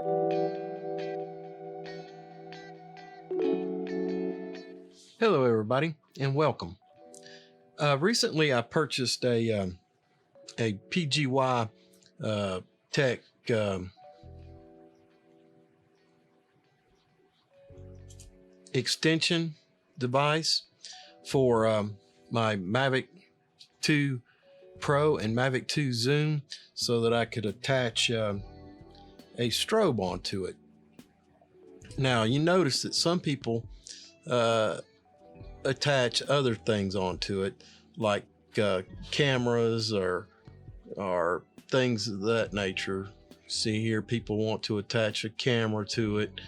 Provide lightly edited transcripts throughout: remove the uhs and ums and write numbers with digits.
Hello everybody and welcome. Recently I purchased a PGYTECH extension device for my Mavic 2 Pro and Mavic 2 Zoom so that I could attach a strobe onto it. Now you notice that some people attach other things onto it, like cameras or things of that nature. See here, people want to attach a camera to it,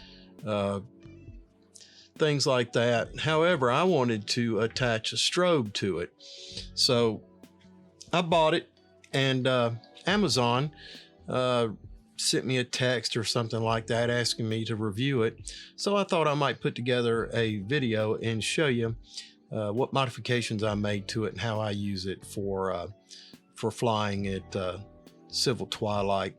things like that. However, I wanted to attach a strobe to it, so I bought it, and Amazon sent me a text or something like that asking me to review it. So I thought I might put together a video and show you what modifications I made to it and how I use it for flying at civil twilight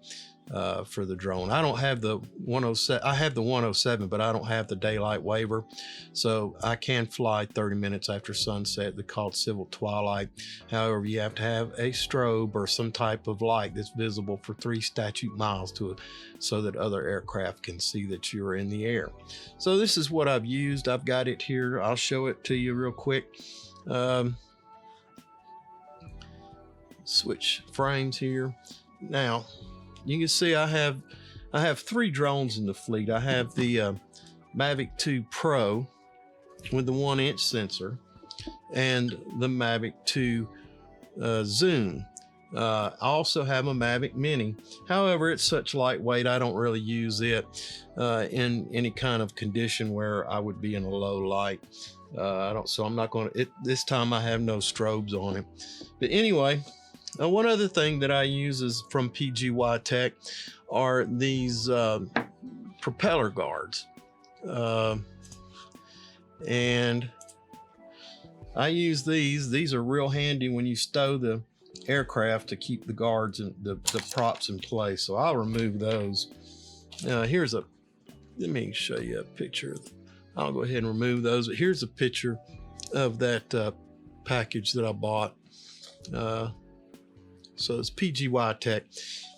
for the drone. I don't have the 107. I have the 107, but I don't have the daylight waiver, so I can fly 30 minutes after sunset. They're called civil twilight. However, you have to have a strobe or some type of light that's visible for 3 statute miles to it, so that other aircraft can see that you're in the air. So this is what I've used. I've got it here. I'll show it to you real quick. Switch frames here. Now you can see I have 3 drones in the fleet. I have the Mavic 2 Pro with the 1-inch sensor and the Mavic 2 Zoom. I also have a Mavic Mini. However, it's such lightweight, I don't really use it in any kind of condition where I would be in a low light. So I'm not going to, this time I have no strobes on it. But anyway, one other thing that I use is from PGYTECH are these propeller guards. And I use these. These are real handy when you stow the aircraft to keep the guards and the props in place. So I'll remove those. Let me show you a picture. I'll go ahead and remove those. But here's a picture of that package that I bought. So it's PGYTECH.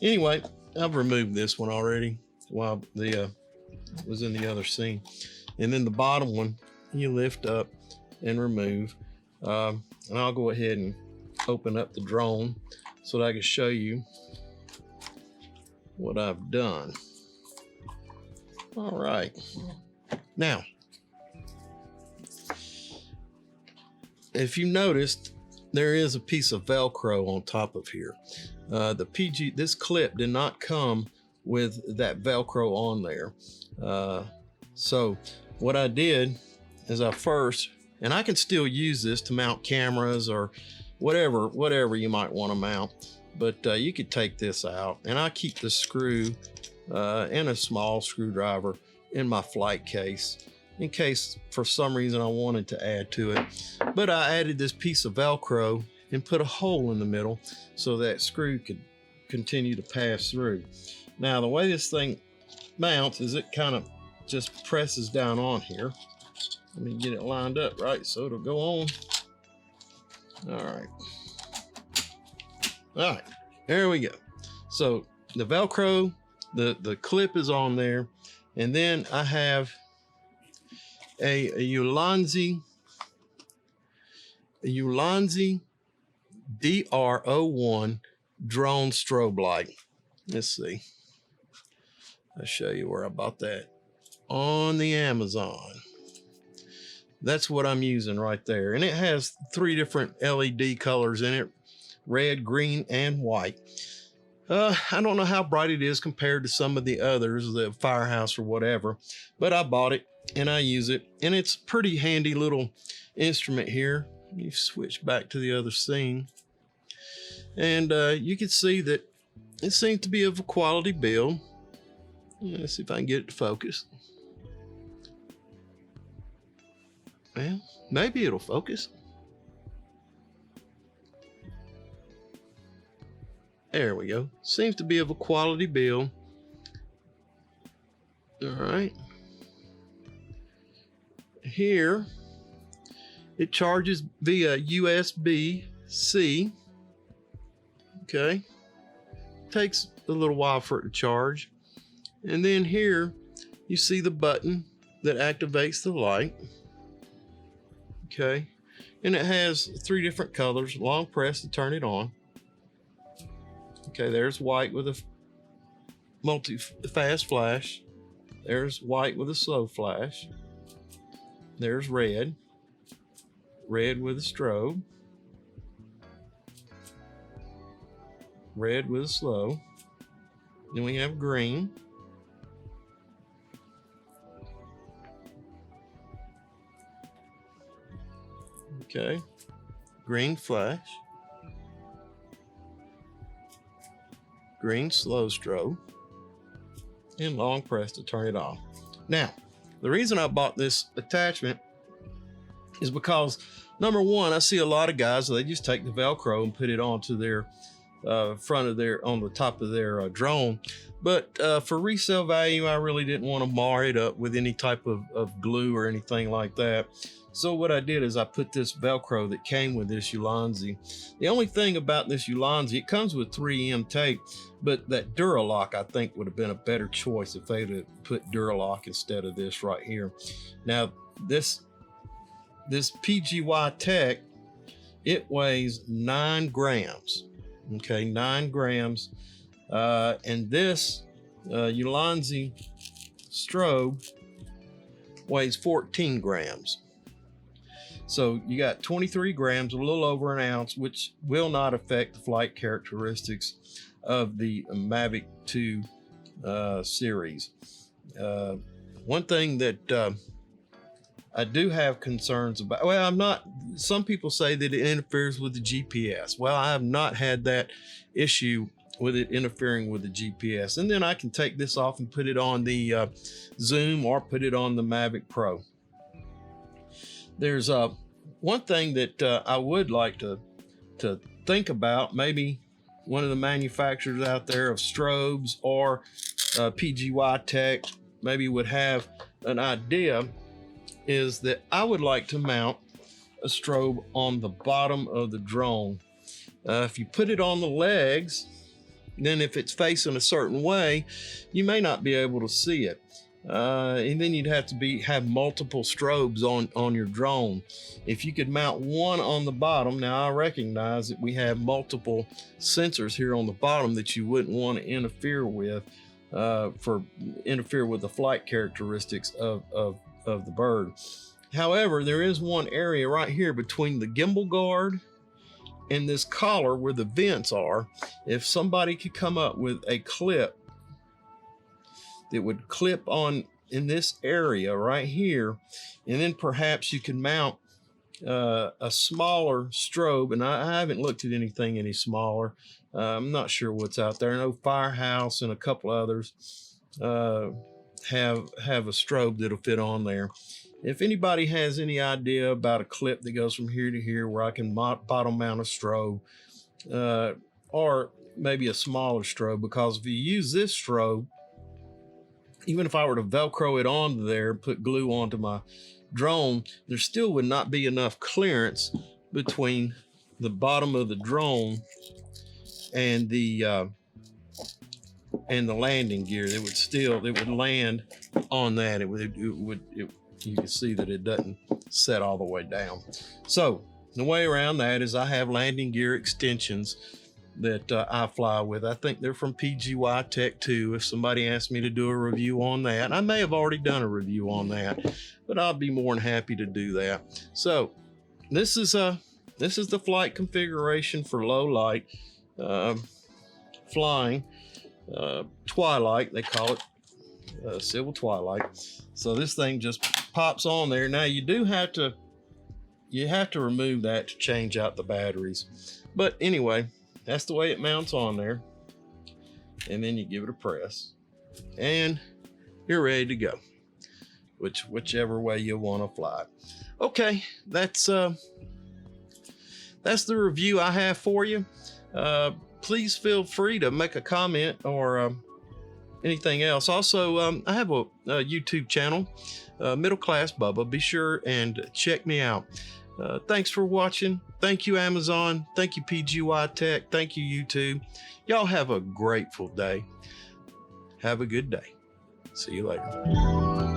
Anyway, I've removed this one already while the was in the other scene. And then the bottom one you lift up and remove. And I'll go ahead and open up the drone so that I can show you what I've done. All right. Now, if you noticed, there is a piece of Velcro on top of here. This clip did not come with that Velcro on there. So what I did is and I can still use this to mount cameras or whatever you might want to mount, but you could take this out, and I keep the screw and a small screwdriver in my flight case in case for some reason I wanted to add to it. But I added this piece of Velcro and put a hole in the middle so that screw could continue to pass through. Now the way this thing mounts is it kind of just presses down on here. Let me get it lined up right so it'll go on. All right, there we go. So the Velcro, the clip is on there, and then I have a Ulanzi DR drone strobe light. Let's see. I'll show you where I bought that on the Amazon. That's what I'm using right there. And it has 3 different LED colors in it: red, green, and white. I don't know how bright it is compared to some of the others, the Firehouse or whatever, but I bought it and I use it, and it's a pretty handy little instrument here. You switch back to the other scene, and you can see that it seems to be of a quality build. Let's see if I can get it to focus. Well, maybe it'll focus. There we go. Seems to be of a quality build. All right. Here, it charges via USB-C. Okay. Takes a little while for it to charge. And then here, you see the button that activates the light. Okay. And it has 3 different colors. Long press to turn it on. Okay, there's white with a multi-fast flash. There's white with a slow flash. There's red. Red with a strobe. Red with a slow. Then we have green. Okay. Green flash. Green slow strobe. And long press to turn it off. Now, the reason I bought this attachment is because, number one, I see a lot of guys, they just take the Velcro and put it onto their front of their, on the top of their drone. But for resale value, I really didn't want to mar it up with any type of glue or anything like that. So what I did is I put this Velcro that came with this Ulanzi. The only thing about this Ulanzi, it comes with 3M tape, but that Duralock I think would have been a better choice if they'd have put Duralock instead of this right here. Now this PGYTECH, it weighs 9 grams. Okay, 9 grams. And this Ulanzi strobe weighs 14 grams. So you got 23 grams, a little over an ounce, which will not affect the flight characteristics of the Mavic 2 series. One thing that I do have concerns about, well, some people say that it interferes with the GPS. Well, I have not had that issue with it interfering with the GPS. And then I can take this off and put it on the Zoom or put it on the Mavic Pro. There's one thing that I would like to think about, maybe one of the manufacturers out there of strobes or PGYTECH maybe would have an idea, is that I would like to mount a strobe on the bottom of the drone. If you put it on the legs, then if it's facing a certain way, you may not be able to see it. And then you'd have to have multiple strobes on your drone. If you could mount one on the bottom, now I recognize that we have multiple sensors here on the bottom that you wouldn't want to interfere with the flight characteristics of the bird. However, there is one area right here between the gimbal guard and this collar where the vents are. If somebody could come up with a clip that would clip on in this area right here, and then perhaps you can mount a smaller strobe, and I haven't looked at anything any smaller. I'm not sure what's out there. I know Firehouse and a couple others have a strobe that'll fit on there. If anybody has any idea about a clip that goes from here to here where I can bottom mount a strobe, or maybe a smaller strobe, because if you use this strobe, even if I were to Velcro it onto there, put glue onto my drone, there still would not be enough clearance between the bottom of the drone and the landing gear. It would land on that. You can see that it doesn't set all the way down. So the way around that is I have landing gear extensions that I fly with. I think they're from PGYTECH too. If somebody asked me to do a review on that, I may have already done a review on that, but I'll be more than happy to do that. So this is the flight configuration for low light flying, twilight they call it, civil twilight. So this thing just pops on there. Now you have to remove that to change out the batteries, but anyway, that's the way it mounts on there. And then you give it a press and you're ready to go, whichever way you want to fly. Okay, that's the review I have for you. Please feel free to make a comment or anything else. Also, I have a YouTube channel, Middle Class Bubba. Be sure and check me out. Thanks for watching. Thank you, Amazon. Thank you, PGYTECH. Thank you, YouTube. Y'all have a grateful day. Have a good day. See you later.